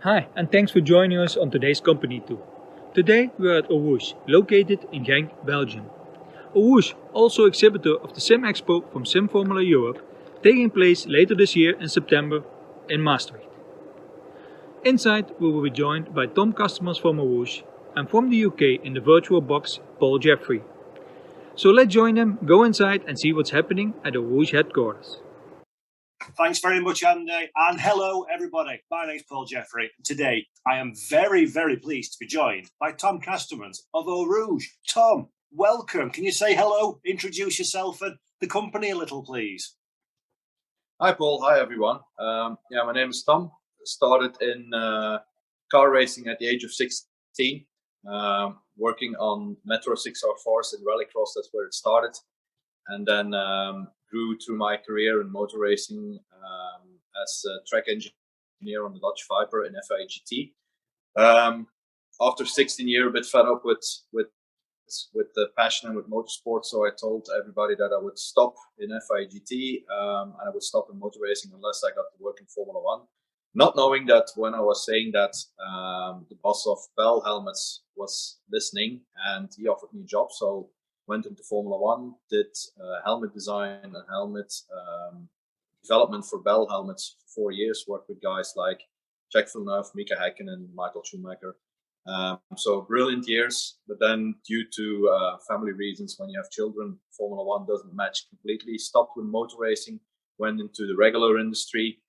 Hi, and thanks for joining us on today's company tour. Today we are at O-Rouge, located in Genk, Belgium. O-Rouge, also exhibitor of the Sim Expo from Sim Formula Europe, taking place later this year in September in Maastricht. Inside we will be joined by Tom Castermans from O-Rouge and from the UK in the virtual box Paul Jeffrey. So let's join them, go inside and see what's happening at O-Rouge headquarters. Thanks very much, Andy, and hello everybody. My name's Paul Jeffrey. Today I am very pleased to be joined by Tom Castermans of O-Rouge. Tom, welcome. Can you say hello, introduce yourself and the company a little, please? Hi Paul, hi everyone. My name is Tom. Started in car racing at the age of 16, working on Metro 604s in rallycross. That's where it started, and then grew through my career in motor racing as a track engineer on the Dutch Viper in FIA GT. After 16 years, a bit fed up with the passion and with motorsport, so I told everybody that I would stop in FIA GT and I would stop in motor racing unless I got to work in Formula One. Not knowing that when I was saying that, the boss of Bell Helmets was listening and he offered me a job. So went into Formula One, did helmet design and helmet development for Bell Helmets for 4 years. Worked with guys like Jack Villeneuve, Mika Häkkinen, Michael Schumacher. So brilliant years, but then due to family reasons, when you have children, Formula One doesn't match completely. Stopped with motor racing, went into the regular industry.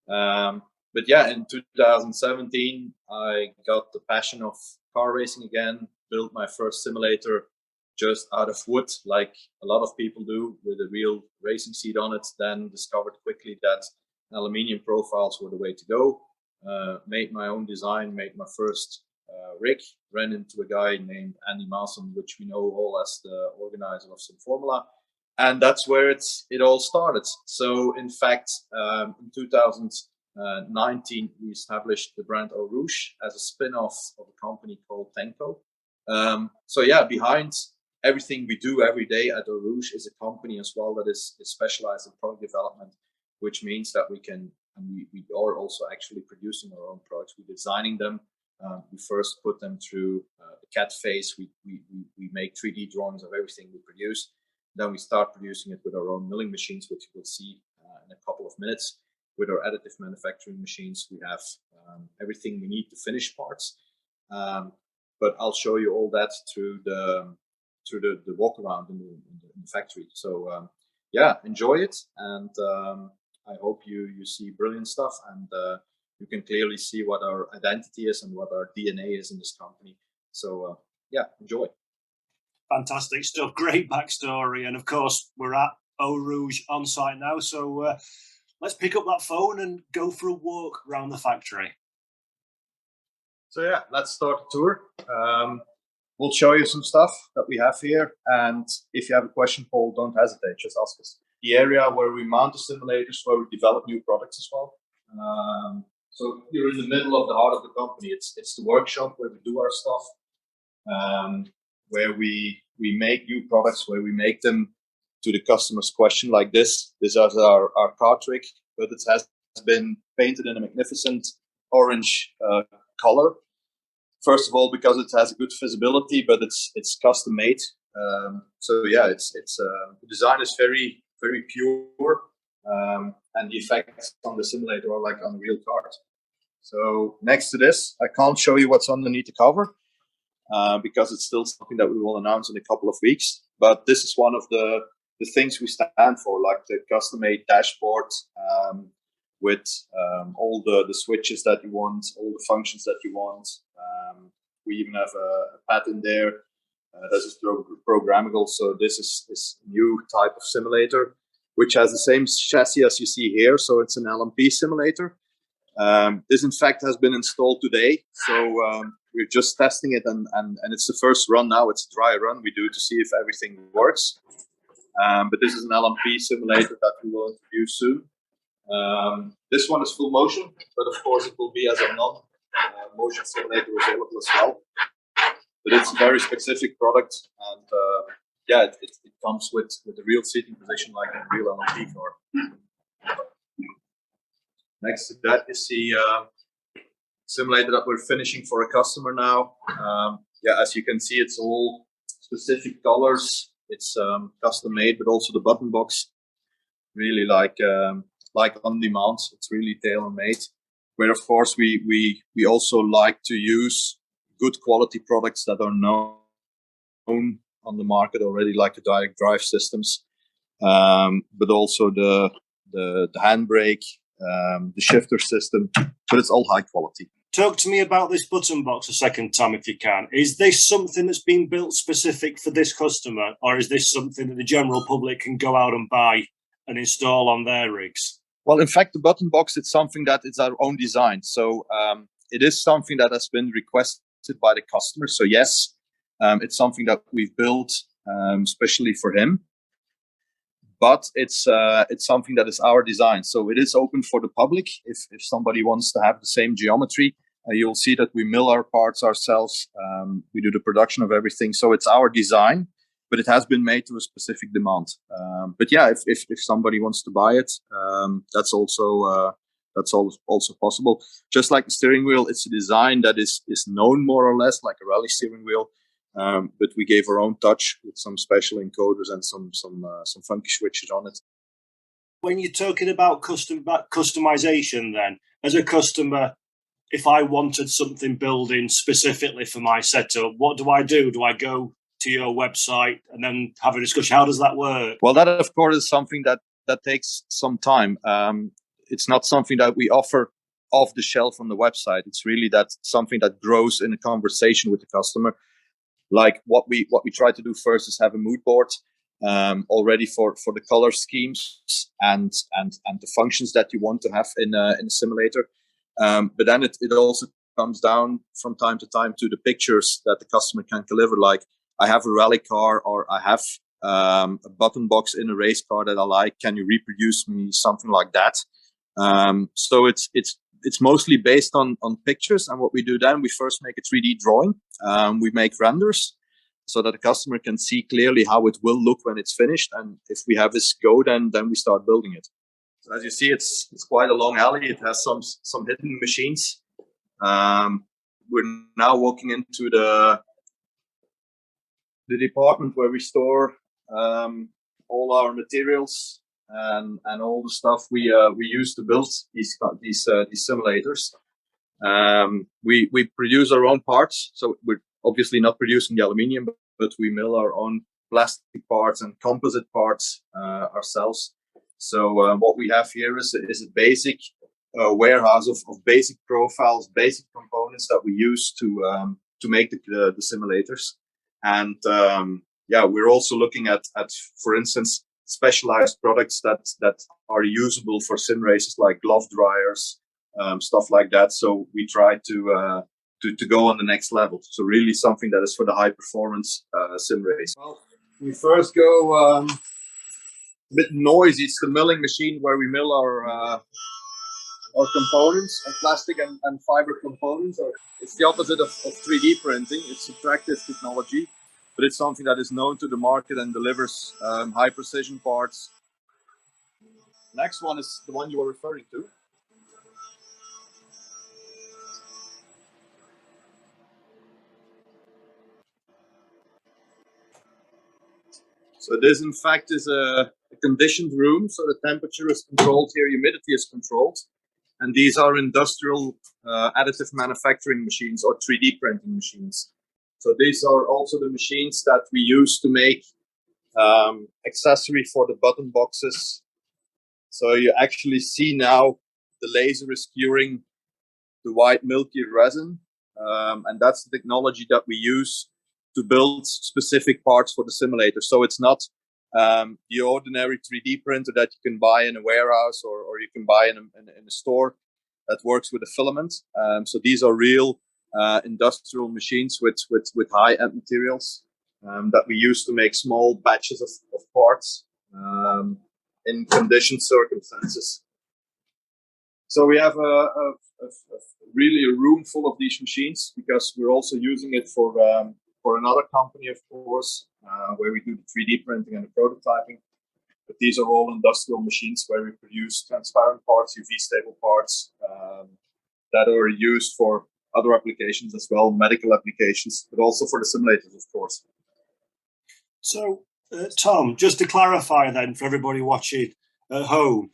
But yeah, in 2017, I got the passion of car racing again, built my first simulator just out of wood, like a lot of people do, with a real racing seat on it. Then discovered quickly that aluminium profiles were the way to go. Made my own design, made my first rig, ran into a guy named Andy Maassen, which we know all as the organizer of Sim Formula. And that's where it all started. So in fact, in 2019, we established the brand O-Rouge as a spin-off of a company called Tenko. So yeah, behind everything we do every day at O-Rouge is a company as well that is specialized in product development, which means that we are also actually producing our own products. We're designing them. We first put them through the CAD phase. We make 3D drawings of everything we produce. Then we start producing it with our own milling machines, which you will see in a couple of minutes. With our additive manufacturing machines, we have everything we need to finish parts. But I'll show you all that through the walk around in the factory. So yeah, enjoy it, and I hope you see brilliant stuff, and you can clearly see what our identity is and what our DNA is in this company. So yeah, enjoy. Fantastic stuff, great backstory, and of course we're at O-Rouge on site now, so let's pick up that phone and go for a walk around the factory. So yeah, let's start the tour. We'll show you some stuff that we have here, and if you have a question, Paul, don't hesitate, just ask us. The area where we mount the simulators, where we develop new products as well. So you're in the middle of the heart of the company. It's the workshop where we do our stuff, where we make new products, where we make them to the customer's question, like this. This is our car trick, but it has been painted in a magnificent orange color. First of all, because it has a good visibility, but it's custom made. So yeah, the design is very pure, and the effects on the simulator are like on real cars. So next to this, I can't show you what's underneath the cover because it's still something that we will announce in a couple of weeks. But this is one of the things we stand for, like the custom-made dashboard with all the switches that you want, all the functions that you want. We even have a pad in there that is programmable. So this is a new type of simulator, which has the same chassis as you see here. So it's an LMP simulator. This, in fact, has been installed today. So we're just testing it, and it's the first run now. It's a dry run we do to see if everything works. But this is an LMP simulator that we will introduce soon. This one is full motion, but of course it will be as a non-motion simulator available as well. But it's a very specific product, and yeah, it comes with a real seating position like a real LMP car. Next to that, you see simulator that we're finishing for a customer now. Yeah, as you can see, it's all specific colors. It's custom made, but also the button box, really like on demand. It's really tailor made. Where of course we also like to use good quality products that are known on the market already, like the direct drive systems, but also the handbrake, the shifter system. But it's all high quality. Talk to me about this button box a second, Tom, if you can. Is this something that's been built specific for this customer, or is this something that the general public can go out and buy and install on their rigs? Well, in fact, the button box, it's something that is our own design. So it is something that has been requested by the customer. So yes, it's something that we've built especially for him. But it's something that is our design. So it is open for the public. If somebody wants to have the same geometry, you'll see that we mill our parts ourselves. We do the production of everything. So it's our design, but it has been made to a specific demand. But yeah, if somebody wants to buy it, that's also possible. Just like the steering wheel, it's a design that is known more or less like a rally steering wheel. But we gave our own touch with some special encoders and some funky switches on it. When you're talking about customization, then as a customer, if I wanted something building specifically for my setup, what do I do? Do I go to your website and then have a discussion? How does that work? Well, that of course is something that takes some time. It's not something that we offer off the shelf on the website. It's really something that grows in a conversation with the customer. Like what we try to do first is have a mood board already for the color schemes and the functions that you want to have in a simulator. But then it also comes down from time to time to the pictures that the customer can deliver. Like I have a rally car, or I have a button box in a race car that I like. Can you reproduce me something like that? So it's mostly based on pictures. And what we do then, we first make a 3D drawing. We make renders so that the customer can see clearly how it will look when it's finished. And if we have this go, then we start building it. So as you see, it's quite a long alley. It has some hidden machines. We're now walking into the department where we store all our materials and all the stuff we use to build these simulators. We produce our own parts, so we're obviously not producing the aluminium, but we mill our own plastic parts and composite parts ourselves. So what we have here is a basic warehouse of basic profiles, basic components that we use to make the simulators. And yeah, we're also looking at, for instance, specialized products that are usable for sim races, like glove dryers, stuff like that. So we try to go on the next level. So really something that is for the high performance sim race. Well, we first go a bit noisy. It's the milling machine where we mill our components, and plastic and fiber components. It's the opposite of 3D printing. It's subtractive technology, but it's something that is known to the market and delivers high precision parts. Next one is the one you were referring to. So this, in fact, is a conditioned room. So the temperature is controlled here, humidity is controlled. And these are industrial additive manufacturing machines or 3D printing machines. So these are also the machines that we use to make accessory for the button boxes. So you actually see now the laser is curing the white milky resin. And that's the technology that we use to build specific parts for the simulator. So it's not the ordinary 3D printer that you can buy in a warehouse or you can buy in a store that works with a filament. So these are real industrial machines with high-end materials that we use to make small batches of parts in conditioned circumstances. So we have really a room full of these machines, because we're also using it for another company, of course, where we do the 3D printing and the prototyping. But these are all industrial machines where we produce transparent parts, UV stable parts that are used for other applications as well, medical applications, but also for the simulators, of course. So, Tom, just to clarify then for everybody watching at home,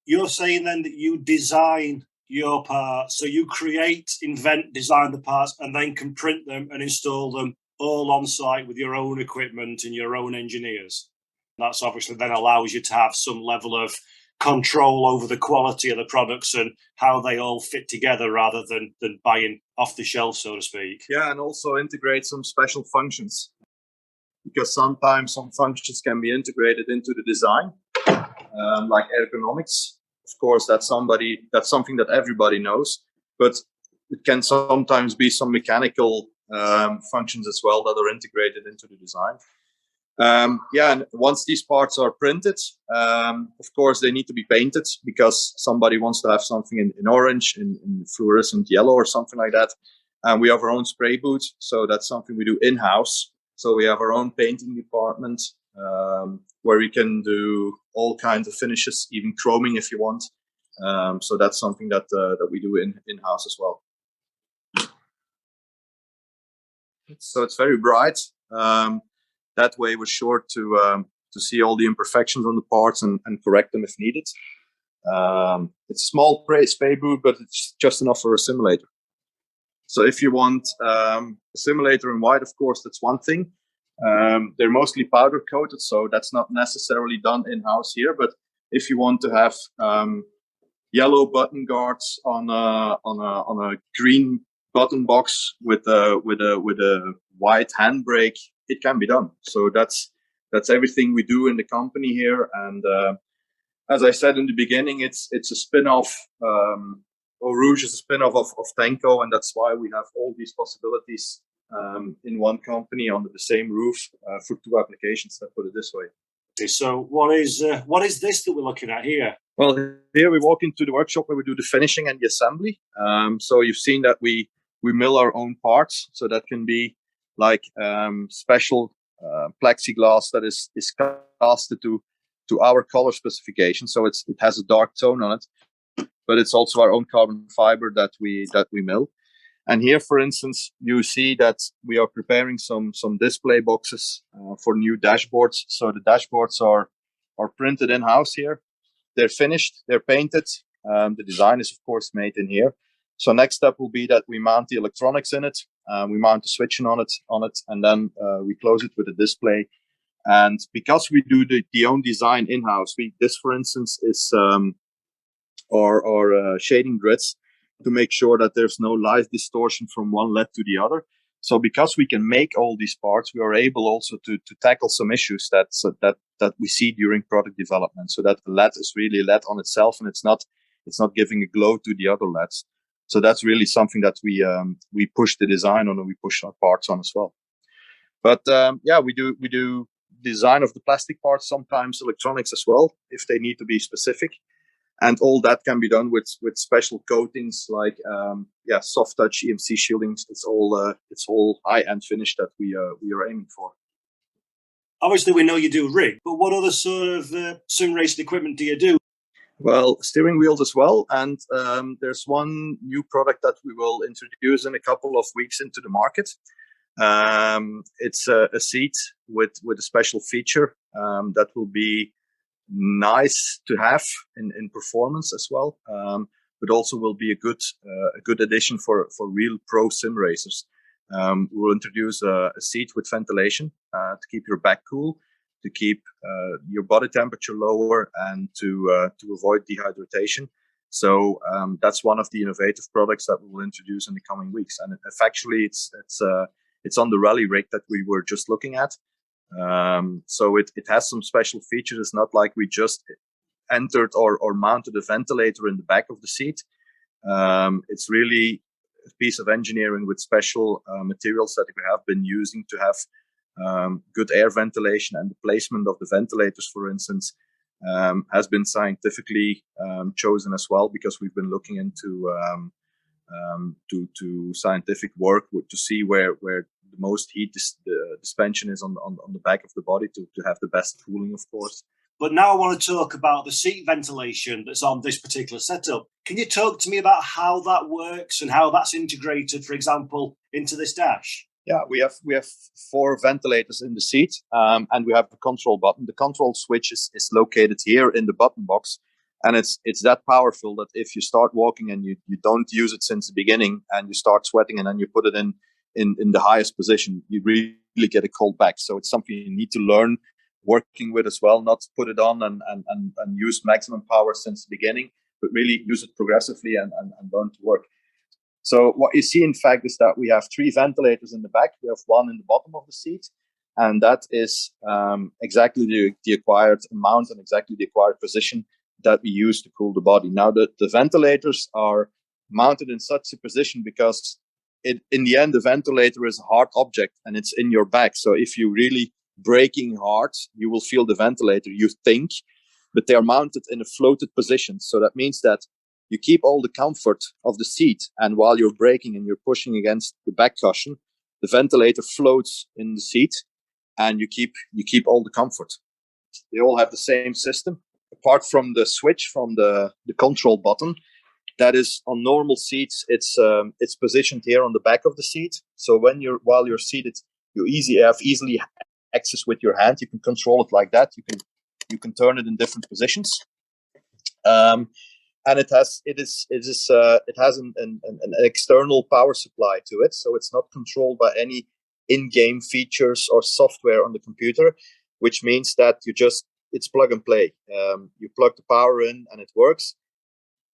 you're saying then that you design your parts, so you create, invent, design the parts, and then can print them and install them all on site with your own equipment and your own engineers. That's obviously then allows you to have some level of control over the quality of the products and how they all fit together rather than buying off the shelf, so to speak. Yeah, and also integrate some special functions, because sometimes some functions can be integrated into the design, like ergonomics. Of course, that's something that everybody knows, but it can sometimes be some mechanical functions as well that are integrated into the design. Yeah, and once these parts are printed, of course, they need to be painted because somebody wants to have something in orange, in fluorescent yellow or something like that. And we have our own spray booth, so that's something we do in-house. So we have our own painting department where we can do all kinds of finishes, even chroming if you want. So that's something that we do in-house as well. So it's very bright. That way we're sure to see all the imperfections on the parts and correct them if needed. It's a small spray booth, but it's just enough for a simulator. So if you want a simulator in white, of course, that's one thing. They're mostly powder coated, so that's not necessarily done in-house here. But if you want to have yellow button guards on a green button box with a white handbrake, it can be done. So that's everything we do in the company here. And as I said in the beginning, it's a spin-off. O-Rouge is a spin-off of Tenco, and that's why we have all these possibilities in one company under the same roof for two applications. Let's put it this way. Okay, so what is this that we're looking at here? Well, here we walk into the workshop where we do the finishing and the assembly. So you've seen that we mill our own parts. So that can be like special plexiglass that is casted to our color specification. So it has a dark tone on it, but it's also our own carbon fiber that we mill. And here, for instance, you see that we are preparing some display boxes for new dashboards. So the dashboards are printed in-house here. They're finished, they're painted. The design is, of course, made in here. So next step will be that we mount the electronics in it. We mount the switching on it, and then we close it with a display. And because we do the own design in-house, this, for instance, is our shading grids, to make sure that there's no light distortion from one LED to the other. So because we can make all these parts, we are able also to tackle some issues that we see during product development, so that the LED is really LED on itself and it's not giving a glow to the other LEDs. So that's really something that we push the design on, and we push our parts on as well. But yeah, we do design of the plastic parts, sometimes electronics as well, if they need to be specific. And all that can be done with special coatings like soft touch EMC shieldings. It's all high-end finish that we are aiming for. Obviously, we know you do rig, but what other sort of sim racing equipment do you do? Well, steering wheels as well, and there's one new product that we will introduce in a couple of weeks into the market. It's a seat with a special feature that will be nice to have in performance as well, but also will be a good addition for real pro sim racers. We'll introduce a seat with ventilation to keep your back cool, to keep your body temperature lower, and to avoid dehydration. So that's one of the innovative products that we will introduce in the coming weeks. And actually, it's on the rally rig that we were just looking at. So it has some special features. It's not like we just entered or mounted a ventilator in the back of the seat. It's really a piece of engineering with special materials that we have been using to have good air ventilation, and the placement of the ventilators, for instance, has been scientifically chosen as well, because we've been looking into to scientific work to see where the most heat dispension is on the back of the body to have the best cooling, of course. But now I want to talk about the seat ventilation that's on this particular setup. Can you talk to me about how that works and how that's integrated, for example, into this dash? Yeah, we have 4 ventilators in the seat, and we have a control button. The control switch is located here in the button box, and it's that powerful that if you start walking and you don't use it since the beginning, and you start sweating, and then you put it in the highest position, you really get a cold back. So it's something you need to learn working with as well, not put it on and use maximum power since the beginning, but really use it progressively and learn to work. So what you see, in fact, is that we have 3 ventilators in the back. We have 1 in the bottom of the seat, and that is exactly the acquired amount and exactly the acquired position that we use to cool the body. Now, the ventilators are mounted in such a position because in the end, the ventilator is a hard object and it's in your back. So if you're really braking hard, you will feel the ventilator, you think, but they are mounted in a floated position. So that means that you keep all the comfort of the seat, and while you're braking and you're pushing against the back cushion, the ventilator floats in the seat, and you keep all the comfort. They all have the same system, apart from the switch from the control button. That is, on normal seats, it's positioned here on the back of the seat. So while you're seated, you have easily access with your hand. You can control it like that. You can turn it in different positions. And it has an external power supply to it, so it's not controlled by any in-game features or software on the computer, which means that it's plug and play. You plug the power in and it works.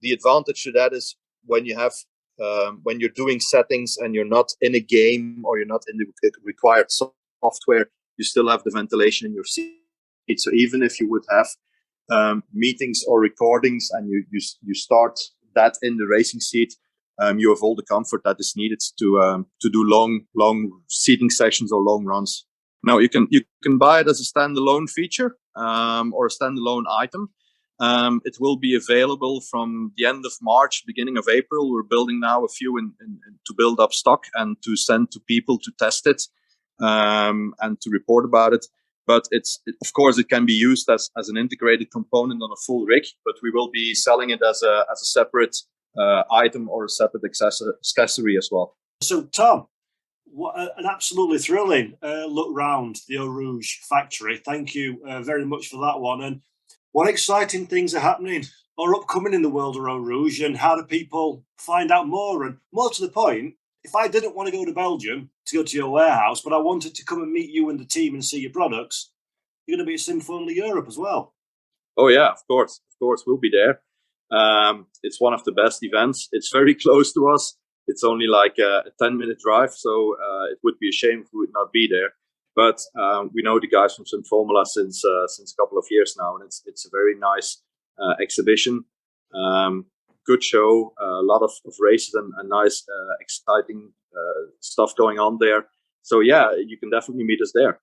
The advantage to that is when you're doing settings and you're not in a game or you're not in the required software, you still have the ventilation in your seat. So even if you would have meetings or recordings and you start that in the racing seat, you have all the comfort that is needed to do long seating sessions or long runs. Now you can buy it as a standalone feature or a standalone item. It will be available from the end of March, beginning of April. We're building now a few to build up stock and to send to people to test it and to report about it. But of course, it can be used as an integrated component on a full rig, but we will be selling it as a separate item or a separate accessory as well. So, Tom, what an absolutely thrilling look round the O-Rouge factory. Thank you very much for that one. And what exciting things are happening or upcoming in the world of O-Rouge, and how do people find out more? And more to the point, if I didn't want to go to Belgium to go to your warehouse, but I wanted to come and meet you and the team and see your products, you're going to be at Sim Formula Europe as well. Oh yeah, of course, we'll be there. It's one of the best events. It's very close to us. It's only like a 10-minute drive, so it would be a shame if we would not be there. But we know the guys from Sim Formula since a couple of years now, and it's a very nice exhibition. Good show, a lot of races and nice, exciting stuff going on there. So yeah, you can definitely meet us there.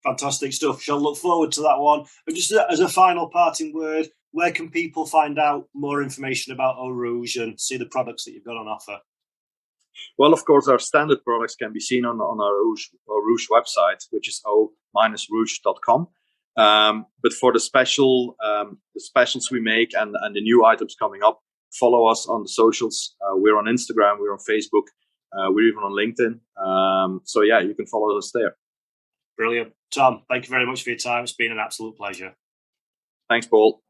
Fantastic stuff. Shall look forward to that one. And just as a final parting word, where can people find out more information about O-Rouge and see the products that you've got on offer? Well, of course, our standard products can be seen on our O-Rouge website, which is o-rouge.com. But for the specials we make and the new items coming up, follow us on the socials. We're on Instagram, we're on Facebook, we're even on LinkedIn. So yeah, you can follow us there. Brilliant. Tom, thank you very much for your time. It's been an absolute pleasure. Thanks, Paul.